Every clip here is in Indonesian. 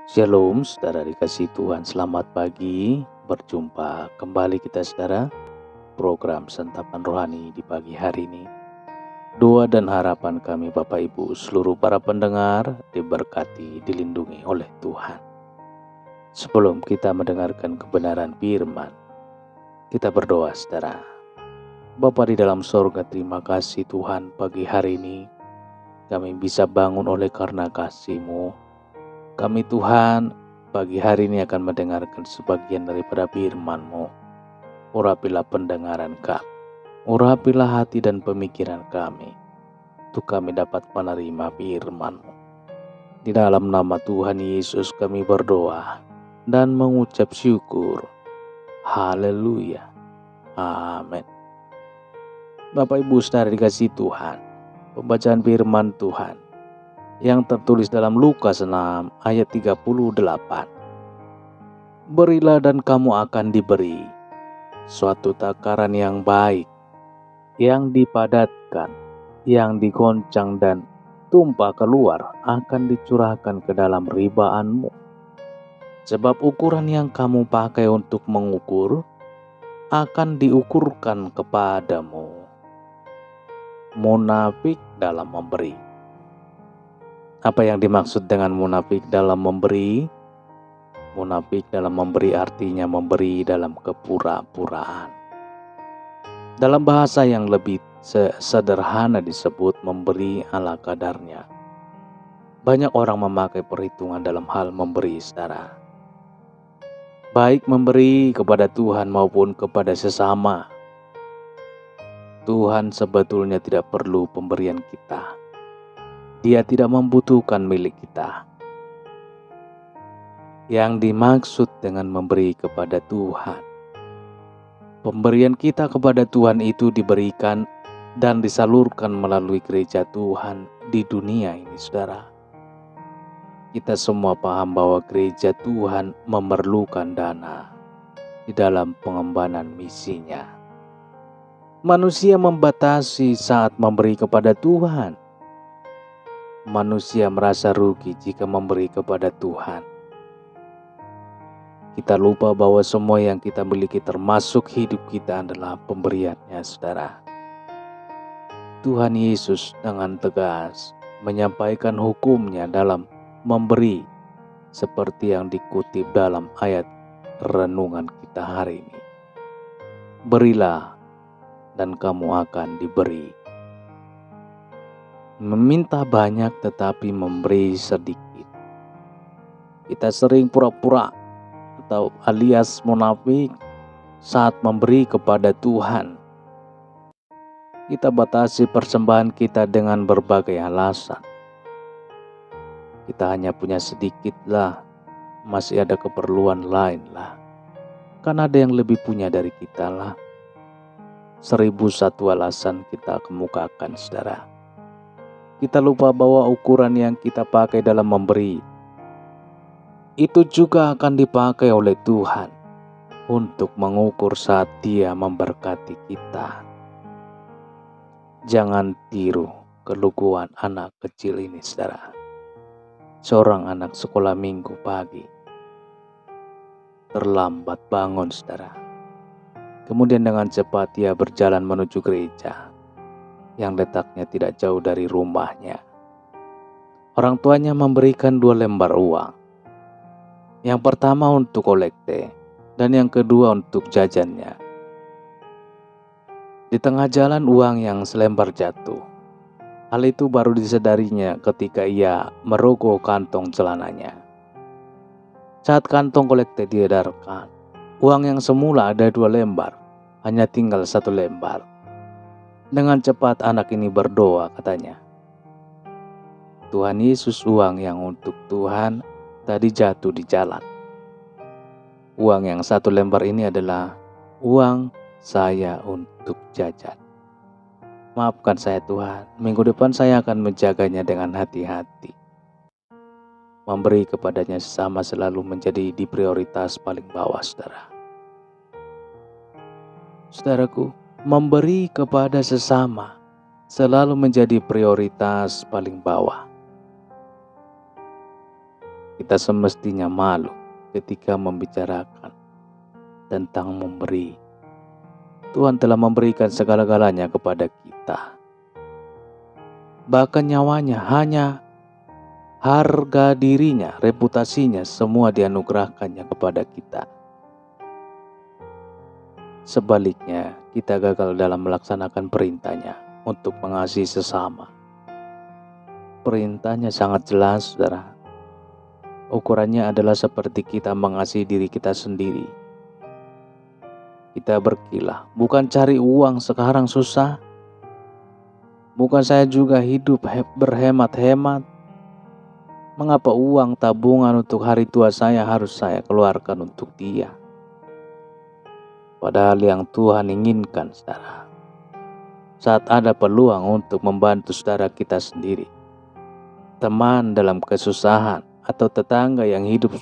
Shalom, saudara dikasih Tuhan. Selamat pagi. Berjumpa kembali kita, saudara. Program Santapan Rohani di pagi hari ini. Doa dan harapan kami Bapak Ibu, seluruh para pendengar diberkati, dilindungi oleh Tuhan. Sebelum kita mendengarkan kebenaran firman, kita berdoa, saudara. Bapa di dalam sorga, terima kasih Tuhan, pagi hari ini kami bisa bangun oleh karena kasih-Mu. Kami Tuhan pagi hari ini akan mendengarkan sebagian daripada firman-Mu. Urapilah pendengaran kami, urapilah hati dan pemikiran kami, untuk kami dapat menerima firman-Mu. Di dalam nama Tuhan Yesus kami berdoa dan mengucap syukur. Haleluya. Amin. Bapak Ibu saudara dikasih Tuhan, pembacaan firman Tuhan yang tertulis dalam Lukas 6 ayat 38. Berilah dan kamu akan diberi, suatu takaran yang baik, yang dipadatkan, yang digoncang dan tumpah keluar akan dicurahkan ke dalam ribaanmu. Sebab ukuran yang kamu pakai untuk mengukur akan diukurkan kepadamu. Munafik dalam memberi. Apa yang dimaksud dengan munafik dalam memberi? Munafik dalam memberi artinya memberi dalam kepura-puraan. Dalam bahasa yang lebih sederhana disebut memberi ala kadarnya. Banyak orang memakai perhitungan dalam hal memberi, saudara. Baik memberi kepada Tuhan maupun kepada sesama. Tuhan sebetulnya tidak perlu pemberian kita. Dia tidak membutuhkan milik kita. Yang dimaksud dengan memberi kepada Tuhan, pemberian kita kepada Tuhan itu diberikan dan disalurkan melalui gereja Tuhan di dunia ini, saudara. Kita semua paham bahwa gereja Tuhan memerlukan dana di dalam pengembangan misinya. Manusia membatasi saat memberi kepada Tuhan. Manusia merasa rugi jika memberi kepada Tuhan. Kita lupa bahwa semua yang kita miliki termasuk hidup kita adalah pemberiannya, saudara. Tuhan Yesus dengan tegas menyampaikan hukumnya dalam memberi, seperti yang dikutip dalam ayat renungan kita hari ini. Berilah dan kamu akan diberi. Meminta banyak tetapi memberi sedikit. Kita sering pura-pura atau alias munafik saat memberi kepada Tuhan. Kita batasi persembahan kita dengan berbagai alasan. Kita hanya punya sedikit lah, masih ada keperluan lain lah. Kan ada yang lebih punya dari kita lah. 1001 alasan kita kemukakan, saudara. Kita lupa bahwa ukuran yang kita pakai dalam memberi itu juga akan dipakai oleh Tuhan untuk mengukur saat Dia memberkati kita. Jangan tiru keluguan anak kecil ini, saudara. Seorang anak sekolah minggu pagi terlambat bangun, saudara. Kemudian dengan cepat dia berjalan menuju gereja yang letaknya tidak jauh dari rumahnya. Orang tuanya memberikan 2 lembar uang. Yang pertama untuk kolekte dan yang kedua untuk jajannya. Di tengah jalan uang yang selembar jatuh. Hal itu baru disadarinya ketika ia merogoh kantong celananya. Saat kantong kolekte diedarkan, uang yang semula ada 2 lembar, hanya tinggal 1 lembar. Dengan cepat anak ini berdoa, katanya, Tuhan Yesus, uang yang untuk Tuhan tadi jatuh di jalan. Uang yang 1 lembar ini adalah uang saya untuk jajan. Maafkan saya Tuhan, minggu depan saya akan menjaganya dengan hati-hati. Memberi kepadanya sesama selalu menjadi di prioritas paling bawah, saudara. Saudaraku, memberi kepada sesama selalu menjadi prioritas paling bawah. Kita semestinya malu ketika membicarakan tentang memberi. Tuhan telah memberikan segala-galanya kepada kita. Bahkan nyawanya, hanya harga dirinya, reputasinya, semua dianugerahkannya kepada kita. Sebaliknya, kita gagal dalam melaksanakan perintahnya untuk mengasihi sesama. Perintahnya sangat jelas, saudara. Ukurannya adalah seperti kita mengasihi diri kita sendiri. Kita berkilah, bukan cari uang sekarang susah. Bukan saya juga hidup berhemat-hemat. Mengapa uang tabungan untuk hari tua saya harus saya keluarkan untuk dia? Padahal yang Tuhan inginkan, saudara, saat ada peluang untuk membantu saudara kita sendiri, teman dalam kesusahan, atau tetangga yang hidup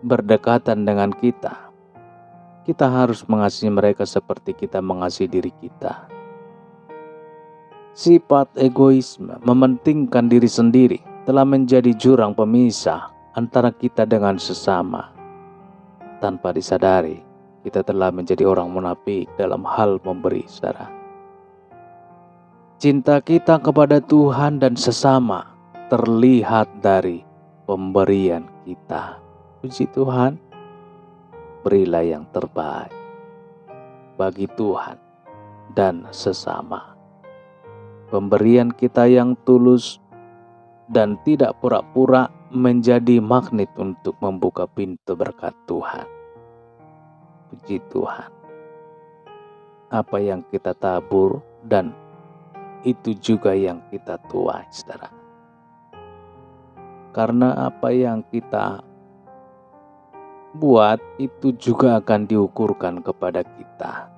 berdekatan dengan kita, kita harus mengasihi mereka seperti kita mengasihi diri kita. Sifat egoisme, mementingkan diri sendiri, telah menjadi jurang pemisah antara kita dengan sesama. Tanpa disadari, kita telah menjadi orang munafik dalam hal memberi, saudara. Cinta kita kepada Tuhan dan sesama terlihat dari pemberian kita. Puji Tuhan, berilah yang terbaik bagi Tuhan dan sesama. Pemberian kita yang tulus dan tidak pura-pura menjadi magnet untuk membuka pintu berkat Tuhan. Puji Tuhan. Apa yang kita tabur dan itu juga yang kita tuai, saudara. Karena apa yang kita buat itu juga akan diukurkan kepada kita.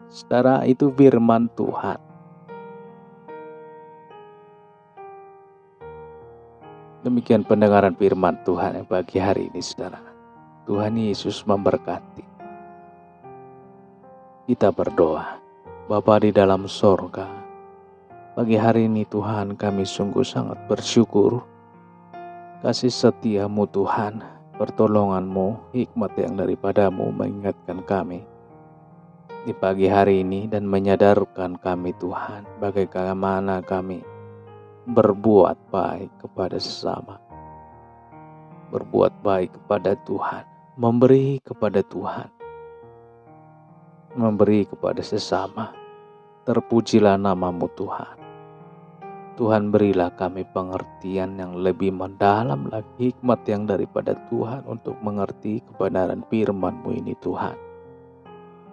Saudara, itu firman Tuhan. Demikian pendengaran firman Tuhan yang pagi hari ini, saudara. Tuhan Yesus memberkati. Kita berdoa. Bapa di dalam sorga, pagi hari ini Tuhan, kami sungguh sangat bersyukur. Kasih setiamu Tuhan, pertolonganmu, hikmat yang daripadamu mengingatkan kami di pagi hari ini dan menyadarkan kami Tuhan, bagaimana kami berbuat baik kepada sesama, berbuat baik kepada Tuhan, memberi kepada Tuhan, memberi kepada sesama. Terpujilah namamu Tuhan. Tuhan, berilah kami pengertian yang lebih mendalam lagi, hikmat yang daripada Tuhan untuk mengerti kebenaran firman-Mu ini Tuhan.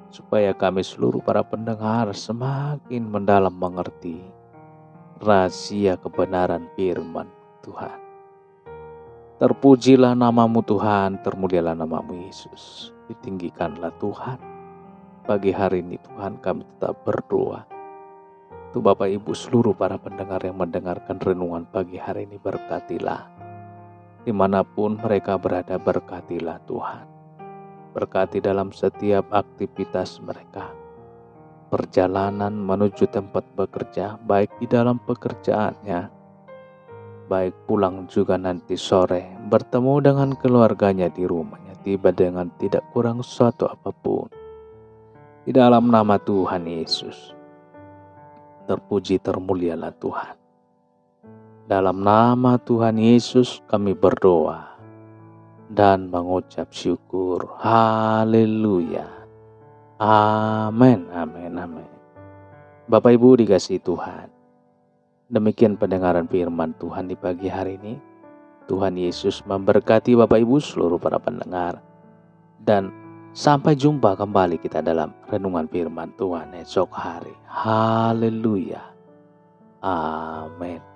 Supaya kami seluruh para pendengar semakin mendalam mengerti rahasia kebenaran firman Tuhan. Terpujilah namamu Tuhan, termulialah namamu Yesus. Ditinggikanlah Tuhan. Pagi hari ini Tuhan, kami tetap berdoa. Tuh Bapak Ibu seluruh para pendengar yang mendengarkan renungan pagi hari ini, berkatilah. Dimanapun mereka berada, berkatilah Tuhan. Berkati dalam setiap aktivitas mereka. Perjalanan menuju tempat bekerja, baik di dalam pekerjaannya, baik pulang juga nanti sore, bertemu dengan keluarganya di rumahnya, tiba dengan tidak kurang suatu apapun. Di dalam nama Tuhan Yesus, terpuji termulialah Tuhan. Dalam nama Tuhan Yesus kami berdoa dan mengucap syukur. Haleluya. Amin, amin, amin. Bapak Ibu dikasihi Tuhan, demikian pendengaran firman Tuhan di pagi hari ini. Tuhan Yesus memberkati Bapak Ibu seluruh para pendengar. Dan sampai jumpa kembali kita dalam renungan firman Tuhan esok hari. Haleluya. Amin.